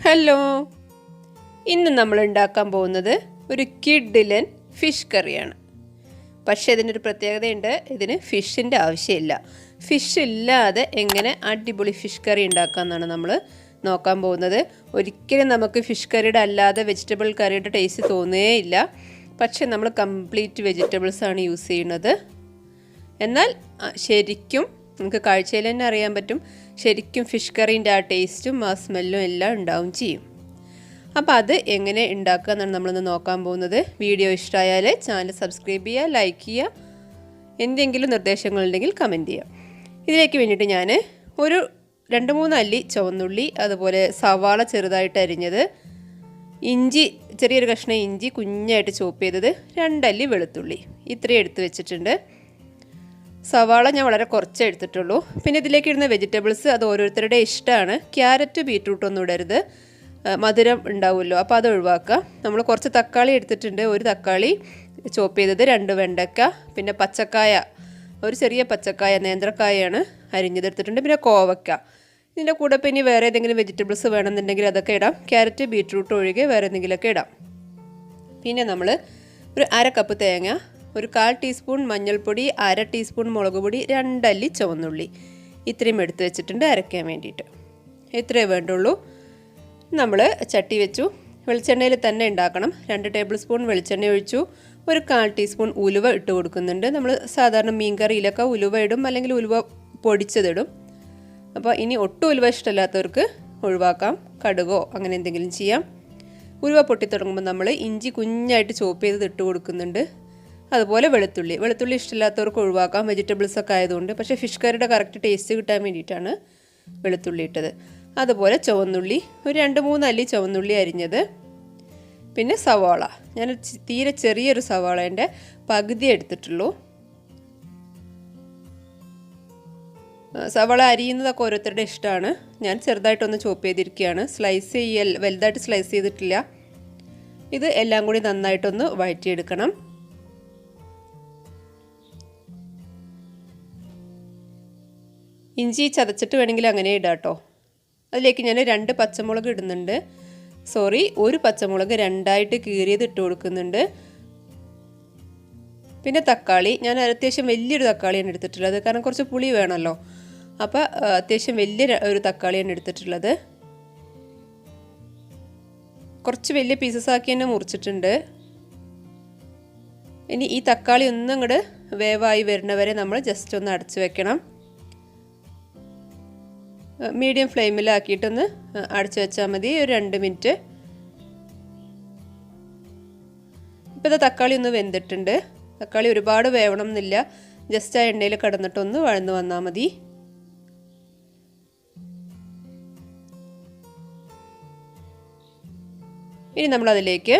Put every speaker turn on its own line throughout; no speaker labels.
Hello, ഇന്ന് നമ്മൾ ഉണ്ടാക്കാൻ പോകുന്നത് ഒരു കിഡിലൻ ഫിഷ് കറിയാണ്. പക്ഷേ ഇതിനൊരു പ്രത്യേകതയുണ്ട്, ഇതിന് ഫിഷിൻ്റെ ആവശ്യമില്ല. ഫിഷ് ഇല്ലാതെ എങ്ങനെ അടിപൊളി ഫിഷ് കറി ഉണ്ടാക്കാമെന്നാണ് നമ്മൾ നോക്കാൻ പോകുന്നത്. ഒരിക്കലും നമുക്ക് ഫിഷ് കറിയുടെ അല്ലാതെ വെജിറ്റബിൾ കറിയുടെ ടേസ്റ്റ് തോന്നുകയില്ല. പക്ഷേ നമ്മൾ കംപ്ലീറ്റ് വെജിറ്റബിൾസാണ് യൂസ് ചെയ്യുന്നത്. എന്നാൽ ശരിക്കും നമുക്ക് കാഴ്ചയിൽ തന്നെ അറിയാൻ പറ്റും, ശരിക്കും ഫിഷ് കറീൻ്റെ ആ ടേസ്റ്റും ആ സ്മെല്ലും എല്ലാം ഉണ്ടാവും ചെയ്യും. അപ്പോൾ അത് എങ്ങനെ ഉണ്ടാക്കുക എന്നാണ് നമ്മളിന്ന് നോക്കാൻ പോകുന്നത്. വീഡിയോ ഇഷ്ടമായാൽ ചാനൽ സബ്സ്ക്രൈബ് ചെയ്യുക, ലൈക്ക് ചെയ്യുക, എന്തെങ്കിലും നിർദ്ദേശങ്ങളുണ്ടെങ്കിൽ കമൻറ്റ് ചെയ്യുക. ഇതിലേക്ക് വേണ്ടിയിട്ട് ഞാൻ ഒരു 2-3 അല്ലി ചുവന്നുള്ളി, അതുപോലെ സവാള ചെറുതായിട്ട് അരിഞ്ഞത്, ഇഞ്ചി ചെറിയൊരു കഷ്ണം ഇഞ്ചി കുഞ്ഞായിട്ട് ചോപ്പ് ചെയ്തത്, 2 അല്ലി വെളുത്തുള്ളി, ഇത്രയും എടുത്ത് വെച്ചിട്ടുണ്ട്. സവാള ഞാൻ വളരെ കുറച്ചേ എടുത്തിട്ടുള്ളൂ. പിന്നെ ഇതിലേക്ക് ഇടുന്ന വെജിറ്റബിൾസ് അത് ഓരോരുത്തരുടെ ഇഷ്ടമാണ്. ക്യാരറ്റ് ബീറ്റ്റൂട്ടൊന്നും ഇടരുത്, മധുരം ഉണ്ടാവുമല്ലോ, അപ്പോൾ അത് ഒഴിവാക്കുക. നമ്മൾ കുറച്ച് തക്കാളി എടുത്തിട്ടുണ്ട്, ഒരു തക്കാളി ചോപ്പ് ചെയ്തത്, 2 വെണ്ടയ്ക്ക, പിന്നെ പച്ചക്കായ, ഒരു ചെറിയ പച്ചക്കായ നേന്ത്രക്കായാണ് അരിഞ്ഞതെടുത്തിട്ടുണ്ട്, പിന്നെ കോവയ്ക്ക. ഇതിൻ്റെ കൂടെ പിന്നെ വേറെ ഏതെങ്കിലും വെജിറ്റബിൾസ് വേണമെന്നുണ്ടെങ്കിൽ അതൊക്കെ ഇടാം. ക്യാരറ്റ് ബീറ്റ്റൂട്ട് ഒഴികെ വേറെ എന്തെങ്കിലുമൊക്കെ ഇടാം. പിന്നെ നമ്മൾ ഒരു 1/2 കപ്പ് തേങ്ങ, ഒരു 1/4 ടീസ്പൂൺ മഞ്ഞൾപ്പൊടി, 1/2 ടീസ്പൂൺ മുളക് പൊടി, 2 അല്ലി ചുവന്നുള്ളി, ഇത്രയും എടുത്ത് വെച്ചിട്ടുണ്ട് അരയ്ക്കാൻ വേണ്ടിയിട്ട്. ഇത്രയേ വേണ്ടുള്ളൂ. നമ്മൾ ചട്ടി വെച്ചു, വെളിച്ചെണ്ണയിൽ തന്നെ ഉണ്ടാക്കണം. 2 ടേബിൾ സ്പൂൺ വെളിച്ചെണ്ണ ഒഴിച്ചു. ഒരു 1/4 ടീസ്പൂൺ ഉലുവ ഇട്ട് കൊടുക്കുന്നുണ്ട്. നമ്മൾ സാധാരണ മീൻ കറിയിലൊക്കെ ഉലുവ ഇടും, അല്ലെങ്കിൽ ഉലുവ പൊടിച്ചതിടും. അപ്പോൾ ഇനി ഒട്ടും ഉലുവ ഇഷ്ടമില്ലാത്തവർക്ക് ഒഴിവാക്കാം, കടുകോ അങ്ങനെ എന്തെങ്കിലും ചെയ്യാം. ഉലുവ പൊട്ടി തുടങ്ങുമ്പോൾ നമ്മൾ ഇഞ്ചി കുഞ്ഞായിട്ട് ചോപ്പ് ചെയ്ത് ഇട്ട് കൊടുക്കുന്നുണ്ട്. അതുപോലെ വെളുത്തുള്ളി ഇഷ്ടമില്ലാത്തവർക്ക് ഒഴിവാക്കാം, വെജിറ്റബിൾസൊക്കെ ആയതുകൊണ്ട്. പക്ഷേ ഫിഷ് കറിയുടെ കറക്റ്റ് ടേസ്റ്റ് കിട്ടാൻ വേണ്ടിയിട്ടാണ് വെളുത്തുള്ളി ഇട്ടത്. അതുപോലെ ചുവന്നുള്ളി, ഒരു 2-3 അല്ലി ചുവന്നുള്ളി അരിഞ്ഞത്. പിന്നെ സവാള, ഞാൻ തീരെ ചെറിയൊരു സവാളേൻ്റെ പകുതി എടുത്തിട്ടുള്ളൂ. സവാള അരിയുന്നതൊക്കെ ഓരോരുത്തരുടെ ഇഷ്ടമാണ്. ഞാൻ ചെറുതായിട്ടൊന്ന് ചോപ്പ് ചെയ്തിരിക്കുകയാണ്, വലുതായിട്ട് സ്ലൈസ് ചെയ്തിട്ടില്ല. ഇത് എല്ലാം കൂടി നന്നായിട്ടൊന്ന് വഴറ്റിയെടുക്കണം. ഇഞ്ചി ചതച്ചിട്ട് വേണമെങ്കിൽ അങ്ങനെ ഇടാം കേട്ടോ. അതിലേക്ക് ഞാൻ 2 പച്ചമുളക് ഇടുന്നുണ്ട്. ഒരു പച്ചമുളക് 2ആയിട്ട് കീറിയത് ഇട്ട് കൊടുക്കുന്നുണ്ട്. പിന്നെ തക്കാളി, ഞാൻ അത്യാവശ്യം വലിയൊരു തക്കാളിയാണ് എടുത്തിട്ടുള്ളത്, കാരണം കുറച്ച് പുളി വേണമല്ലോ. അപ്പോൾ അത്യാവശ്യം വലിയ ഒരു തക്കാളിയാണ് എടുത്തിട്ടുള്ളത്. കുറച്ച് വലിയ പീസസ് ആക്കി തന്നെ മുറിച്ചിട്ടുണ്ട്. ഇനി ഈ തക്കാളി ഒന്നും കൂടെ വേവായി വരുന്നവരെ നമ്മൾ ജസ്റ്റ് ഒന്ന് അടച്ചു വെക്കണം. മീഡിയം ഫ്ലെയിമിലാക്കിയിട്ടൊന്ന് അടച്ചു വെച്ചാൽ മതി, ഒരു 2 മിനിറ്റ്. ഇപ്പോൾ ഇത് തക്കാളി ഒന്ന് വെന്തിട്ടുണ്ട്. തക്കാളി ഒരുപാട് വേവണം എന്നില്ല, ജസ്റ്റ് ആ എണ്ണയിൽ കിടന്നിട്ടൊന്ന് വഴന്ന് വന്നാൽ മതി. ഇനി നമ്മളതിലേക്ക്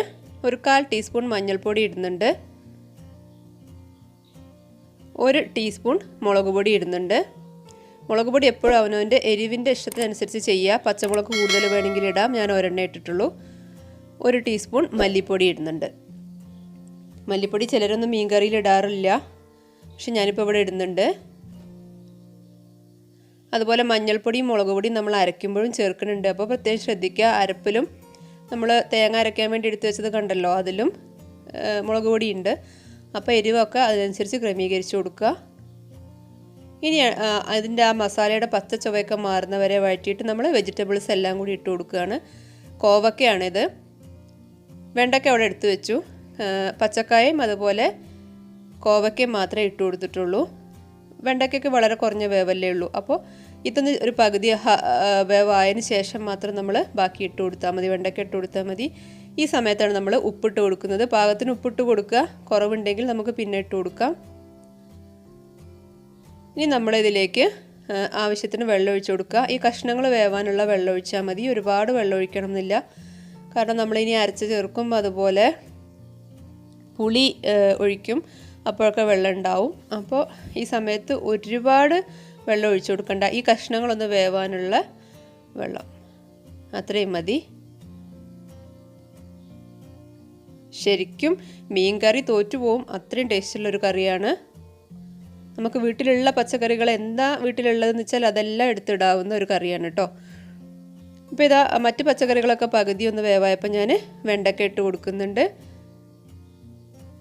ഒരു 1/4 ടീസ്പൂൺ മഞ്ഞൾപ്പൊടി ഇടുന്നുണ്ട്, 1 ടീസ്പൂൺ മുളക് പൊടി ഇടുന്നുണ്ട്. മുളക് പൊടി എപ്പോഴും അവനവൻ്റെ എരിവിൻ്റെ ഇഷ്ടത്തിനനുസരിച്ച് ചെയ്യുക. പച്ചമുളക് കൂടുതൽ വേണമെങ്കിൽ ഇടാം, ഞാൻ ഒരെണ്ണേ ഇട്ടിട്ടുള്ളൂ. 1 ടീസ്പൂൺ മല്ലിപ്പൊടി ഇടുന്നുണ്ട്. മല്ലിപ്പൊടി ചിലരൊന്നും മീൻ കറിയിൽ ഇടാറില്ല, പക്ഷെ ഞാനിപ്പോൾ ഇവിടെ ഇടുന്നുണ്ട്. അതുപോലെ മഞ്ഞൾപ്പൊടിയും മുളക് പൊടിയും നമ്മൾ അരയ്ക്കുമ്പോഴും ചേർക്കുന്നുണ്ട്, അപ്പോൾ പ്രത്യേകം ശ്രദ്ധിക്കുക. അരപ്പിലും നമ്മൾ തേങ്ങ അരയ്ക്കാൻ വേണ്ടി എടുത്ത് വെച്ചത് കണ്ടല്ലോ, അതിലും മുളക് പൊടിയുണ്ട്. അപ്പോൾ എരിവൊക്കെ അതിനനുസരിച്ച് ക്രമീകരിച്ച് കൊടുക്കുക. ഇനി അതിൻ്റെ ആ മസാലയുടെ പച്ച ചുവയൊക്കെ മാറുന്നവരെ വഴറ്റിയിട്ട് നമ്മൾ വെജിറ്റബിൾസ് എല്ലാം കൂടി ഇട്ട് കൊടുക്കുകയാണ്. കോവക്കയാണിത്, വെണ്ടയ്ക്ക അവിടെ എടുത്ത് വെച്ചു. പച്ചക്കായും അതുപോലെ കോവക്കയും മാത്രമേ ഇട്ട് കൊടുത്തിട്ടുള്ളൂ. വെണ്ടയ്ക്കൊക്കെ വളരെ കുറഞ്ഞ വേവല്ലേ ഉള്ളൂ, അപ്പോൾ ഇതൊന്ന് ഒരു പകുതി വേവായതിന് ശേഷം മാത്രം നമ്മൾ ബാക്കി ഇട്ട് കൊടുത്താൽ മതി, വെണ്ടയ്ക്ക ഇട്ട് കൊടുത്താൽ മതി. ഈ സമയത്താണ് നമ്മൾ ഉപ്പിട്ട് കൊടുക്കുന്നത്. പാകത്തിന് ഉപ്പിട്ട് കൊടുക്കുക, കുറവുണ്ടെങ്കിൽ നമുക്ക് പിന്നെ ഇട്ട് കൊടുക്കാം. ഇനി നമ്മളിതിലേക്ക് ആവശ്യത്തിന് വെള്ളം ഒഴിച്ച് കൊടുക്കുക. ഈ കഷ്ണങ്ങൾ വേവാനുള്ള വെള്ളം ഒഴിച്ചാൽ മതി, ഒരുപാട് വെള്ളം ഒഴിക്കണം എന്നില്ല, കാരണം നമ്മളിനി അരച്ച് ചേർക്കുമ്പോൾ അതുപോലെ പുളി ഒഴിക്കും, അപ്പോഴൊക്കെ വെള്ളം ഉണ്ടാവും. അപ്പോൾ ഈ സമയത്ത് ഒരുപാട് വെള്ളം ഒഴിച്ചു കൊടുക്കണ്ട, ഈ കഷ്ണങ്ങളൊന്ന് വേവാനുള്ള വെള്ളം അത്രയും മതി. ശരിക്കും മീൻ കറി തോറ്റുപോകും, അത്രയും ടേസ്റ്റുള്ളൊരു കറിയാണ്. നമുക്ക് വീട്ടിലുള്ള പച്ചക്കറികൾ എന്താ വീട്ടിലുള്ളതെന്ന് വെച്ചാൽ അതെല്ലാം എടുത്തിടാവുന്ന ഒരു കറിയാണ് കേട്ടോ. ഇപ്പോൾ ഇതാ മറ്റ് പച്ചക്കറികളൊക്കെ പകുതി ഒന്ന് വേവായപ്പോൾ ഞാൻ വെണ്ടയ്ക്ക ഇട്ട് കൊടുക്കുന്നുണ്ട്.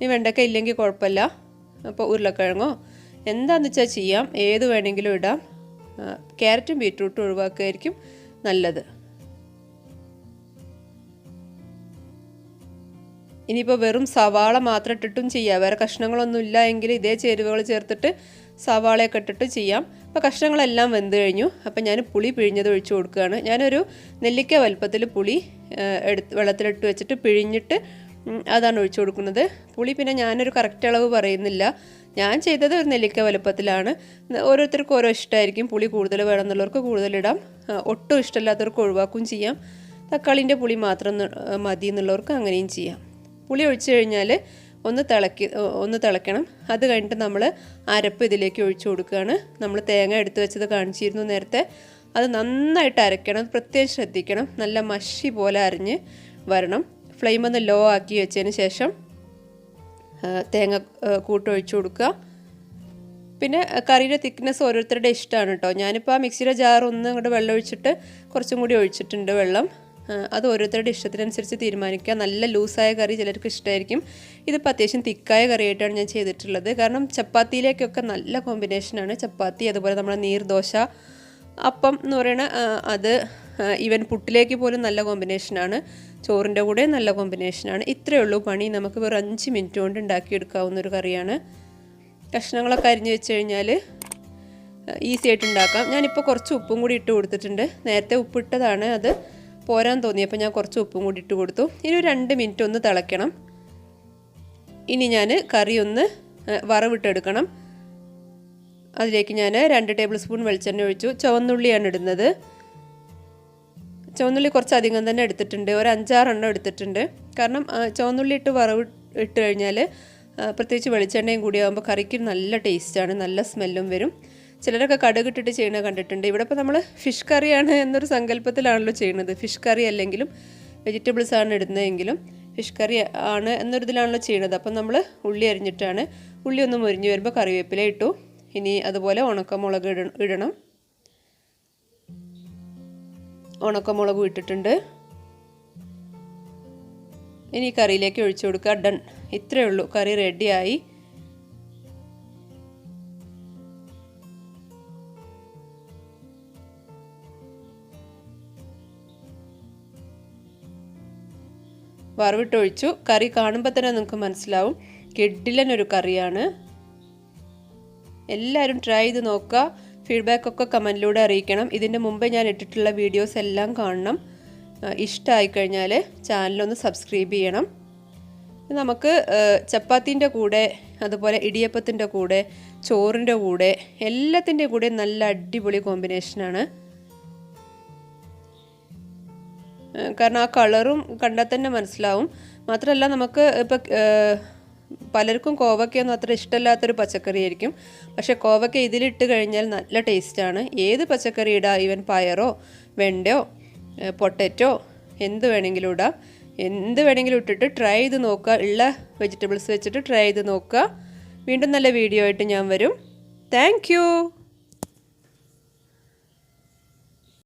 ഈ വെണ്ടയ്ക്ക ഇല്ലെങ്കിൽ കുഴപ്പമില്ല. അപ്പോൾ ഉരുളക്കിഴങ്ങോ എന്താണെന്ന് വെച്ചാൽ ചെയ്യാം, ഏത് വേണമെങ്കിലും ഇടാം. ക്യാരറ്റും ബീറ്റ്റൂട്ടും ഒഴിവാക്കുകയായിരിക്കും നല്ലത്. ഇനിയിപ്പോൾ വെറും സവാള മാത്രം ഇട്ടിട്ടും ചെയ്യാം. വേറെ കഷ്ണങ്ങളൊന്നും ഇല്ല എങ്കിൽ ഇതേ ചേരുവകൾ ചേർത്തിട്ട് സവാളയൊക്കെ ഇട്ടിട്ട് ചെയ്യാം. അപ്പോൾ കഷ്ണങ്ങളെല്ലാം വെന്ത് കഴിഞ്ഞു. അപ്പോൾ ഞാൻ പുളി പിഴിഞ്ഞത് ഒഴിച്ചു കൊടുക്കുകയാണ്. ഞാനൊരു നെല്ലിക്ക വലുപ്പത്തിൽ പുളി വെള്ളത്തിലിട്ട് വെച്ചിട്ട് പിഴിഞ്ഞിട്ട് അതാണ് ഒഴിച്ചു കൊടുക്കുന്നത്. പുളി പിന്നെ ഞാനൊരു കറക്റ്റ് അളവ് പറയുന്നില്ല. ഞാൻ ചെയ്തത് ഒരു നെല്ലിക്ക വലുപ്പത്തിലാണ്. ഓരോരുത്തർക്കും ഓരോ ഇഷ്ടമായിരിക്കും. പുളി കൂടുതൽ വേണമെന്നുള്ളവർക്ക് കൂടുതലിടാം, ഒട്ടും ഇഷ്ടമില്ലാത്തവർക്ക് ഒഴിവാക്കുകയും ചെയ്യാം. തക്കാളിൻ്റെ പുളി മാത്രം മതി എന്നുള്ളവർക്ക് അങ്ങനെയും ചെയ്യാം. പുളി ഒഴിച്ചു കഴിഞ്ഞാൽ ഒന്ന് തിളയ്ക്കണം. അത് കഴിഞ്ഞിട്ട് നമ്മൾ അരപ്പ് ഇതിലേക്ക് ഒഴിച്ചു കൊടുക്കുകയാണ്. നമ്മൾ തേങ്ങ എടുത്ത് വെച്ചത് കാണിച്ചിരുന്നു നേരത്തെ. അത് നന്നായിട്ട് അരയ്ക്കണം, അത് പ്രത്യേകം ശ്രദ്ധിക്കണം. നല്ല മഷി പോലെ അരഞ്ഞ് വരണം. ഫ്ലെയിം ഒന്ന് ലോ ആക്കി വെച്ചതിന് ശേഷം തേങ്ങ കൂട്ടൊഴിച്ചു കൊടുക്കുക. പിന്നെ കറിയുടെ തിക്നെസ് ഓരോരുത്തരുടെ ഇഷ്ടമാണ് കേട്ടോ. ഞാനിപ്പോൾ ആ മിക്സിയുടെ ജാർ ഒന്ന് അങ്ങോട്ട് വെള്ളം ഒഴിച്ചിട്ട് കുറച്ചും കൂടി ഒഴിച്ചിട്ടുണ്ട് വെള്ളം. അത് ഓരോരുത്തരുടെ ഇഷ്ടത്തിനനുസരിച്ച് തീരുമാനിക്കുക. നല്ല ലൂസായ കറി ചിലർക്ക് ഇഷ്ടമായിരിക്കും. ഇതിപ്പോൾ അത്യാവശ്യം തിക്കായ കറിയായിട്ടാണ് ഞാൻ ചെയ്തിട്ടുള്ളത്. കാരണം ചപ്പാത്തിയിലേക്കൊക്കെ നല്ല കോമ്പിനേഷനാണ്. ചപ്പാത്തി, അതുപോലെ നമ്മുടെ നീർദോശ, അപ്പം എന്ന് പറയുന്ന അത് ഈവൻ പുട്ടിലേക്ക് പോലും നല്ല കോമ്പിനേഷനാണ്. ചോറിൻ്റെ കൂടെ നല്ല കോമ്പിനേഷനാണ്. ഇത്രയേ ഉള്ളൂ പണി. നമുക്ക് വെറും 5 മിനിറ്റ് കൊണ്ട് ഉണ്ടാക്കിയെടുക്കാവുന്നൊരു കറിയാണ്. കഷ്ണങ്ങളൊക്കെ അരിഞ്ഞ് വെച്ച് കഴിഞ്ഞാൽ ഈസി ആയിട്ട് ഉണ്ടാക്കാം. ഞാനിപ്പോൾ കുറച്ച് ഉപ്പും കൂടി ഇട്ട് കൊടുത്തിട്ടുണ്ട്. നേരത്തെ ഉപ്പിട്ടതാണ്, അത് പോരാൻ തോന്നിയപ്പോൾ ഞാൻ കുറച്ച് ഉപ്പും കൂടി ഇട്ട് കൊടുത്തു. ഇനി ഒരു 2 മിനിറ്റ് ഒന്ന് തിളയ്ക്കണം. ഇനി ഞാൻ കറി ഒന്ന് വറവിട്ടെടുക്കണം. അതിലേക്ക് ഞാൻ 2 ടേബിൾ സ്പൂൺ വെളിച്ചെണ്ണ ഒഴിച്ചു. ചുവന്നുള്ളിയാണ് ഇടുന്നത്. ചുവന്നുള്ളി കുറച്ചധികം തന്നെ എടുത്തിട്ടുണ്ട്, ഒരു 5-6 എണ്ണം എടുത്തിട്ടുണ്ട്. കാരണം ചുവന്നുള്ളി ഇട്ട് വറവ് ഇട്ട് കഴിഞ്ഞാൽ പ്രത്യേകിച്ച് വെളിച്ചെണ്ണയും കൂടി ആകുമ്പോൾ കറിക്ക് നല്ല ടേസ്റ്റാണ്, നല്ല സ്മെല്ലും വരും. ചിലരൊക്കെ കടുകിട്ടിട്ട് ചെയ്യണ കണ്ടിട്ടുണ്ട്. ഇവിടെ ഇപ്പോൾ നമ്മൾ ഫിഷ് കറിയാണ് എന്നൊരു സങ്കല്പത്തിലാണല്ലോ ചെയ്യുന്നത്. ഫിഷ് കറി അല്ലെങ്കിലും വെജിറ്റബിൾസ് ആണ് ഇടുന്നതെങ്കിലും ഫിഷ് കറി ആണ് എന്നൊരിതിലാണല്ലോ ചെയ്യുന്നത്. അപ്പം നമ്മൾ ഉള്ളി അരിഞ്ഞിട്ടാണ്. ഉള്ളി ഒന്ന് മുരിഞ്ഞ് വരുമ്പോൾ കറിവേപ്പില ഇട്ടു. ഇനി അതുപോലെ ഉണക്കമുളക് ഇടണം. ഉണക്കമുളകും ഇട്ടിട്ടുണ്ട്. ഇനി കറിയിലേക്ക് ഒഴിച്ചു കൊടുക്കുക. ഡൺ, ഇത്രയേ ഉള്ളൂ. കറി റെഡിയായി. വറവിട്ടൊഴിച്ചു. കറി കാണുമ്പോൾ തന്നെ നിങ്ങൾക്ക് മനസ്സിലാവും കിഡിലനൊരു കറിയാണ്. എല്ലാവരും ട്രൈ ചെയ്ത് നോക്കുക. ഫീഡ്ബാക്കൊക്കെ കമൻറ്റിലൂടെ അറിയിക്കണം. ഇതിൻ്റെ മുമ്പേ ഞാൻ ഇട്ടിട്ടുള്ള വീഡിയോസ് എല്ലാം കാണണം. ഇഷ്ടമായി കഴിഞ്ഞാൽ ചാനലൊന്ന് സബ്സ്ക്രൈബ് ചെയ്യണം. നമുക്ക് ചപ്പാത്തിൻ്റെ കൂടെ, അതുപോലെ ഇടിയപ്പത്തിൻ്റെ കൂടെ, ചോറിൻ്റെ കൂടെ, എല്ലാത്തിൻ്റെ കൂടെ നല്ല അടിപൊളി കോമ്പിനേഷനാണ്. കാരണം ആ കളറും കണ്ടാൽ തന്നെ മനസ്സിലാവും. മാത്രമല്ല നമുക്ക് ഇപ്പം പലർക്കും കോവയ്ക്കൊന്നും അത്ര ഇഷ്ടമില്ലാത്തൊരു പച്ചക്കറി ആയിരിക്കും. പക്ഷേ കോവയ്ക്ക ഇതിലിട്ട് കഴിഞ്ഞാൽ നല്ല ടേസ്റ്റാണ്. ഏത് പച്ചക്കറി ഇടാം, ഈവൻ പയറോ വെണ്ടയോ പൊട്ടറ്റോ എന്ത് വേണമെങ്കിലും ഇടാം. എന്ത് വേണമെങ്കിലും ഇട്ടിട്ട് ട്രൈ ചെയ്ത് നോക്കുക. ഉള്ള വെജിറ്റബിൾസ് വെച്ചിട്ട് ട്രൈ ചെയ്ത് നോക്കുക. വീണ്ടും നല്ല വീഡിയോ ആയിട്ട് ഞാൻ വരും. Thank you.